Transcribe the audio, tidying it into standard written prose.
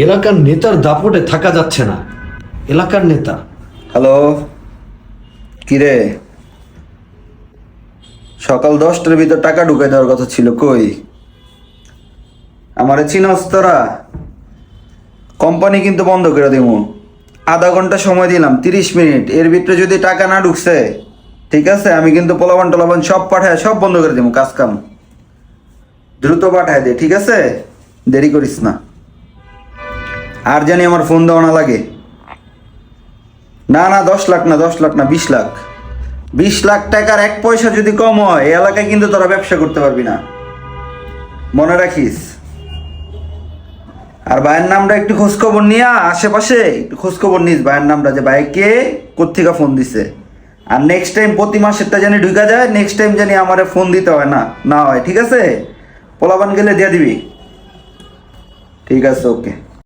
এলাকার নেতার দাপটে থাকা যাচ্ছে না। এলাকার নেতা। হ্যালো, কিরে? সকাল 10টার ভিতর টাকা ঢুকাই দেওয়ার কথা ছিল, কই? আমারে চিনস তোরা? কোম্পানি কিন্তু বন্ধ করে দিব। আধা ঘন্টা সময় দিলাম, 30 মিনিট, এর ভিতরে যদি টাকা না ঢুকছে, ঠিক আছে, আমি কিন্তু পোলাবান টোলাবান সব পাঠায় সব বন্ধ করে দিব, কাজ কাম দ্রুত পাঠায় দে, ঠিক আছে? দেরি করিস না। আর জানি আমার ফোন দেওয়া না লাগে। না না, 10 লাখ না, 10 লাখ না, 20 লাখ। 20 লাখ টাকার 1 পয়সা যদি কম হয়, এই এলাকায় কিন্তু তোরা ব্যবসা করতে পারবি না, মনে রাখিস। আর ভাইয়ের নামটা একটু খোঁজখবর নিয়ে আশেপাশে একটু খোঁজখবর নিস ভাইয়ের নামটা, যে ভাই কে কোত্থেকে ফোন দিছে। আর নেক্সট টাইম প্রতি মাসেরটা জানি ঢুকা যায়, নেক্সট টাইম জানি আমারে ফোন দিতে হয় না, না হয়, ঠিক আছে? পোলাপান গেলে দিয়ে দিবি, ঠিক আছে? ওকে।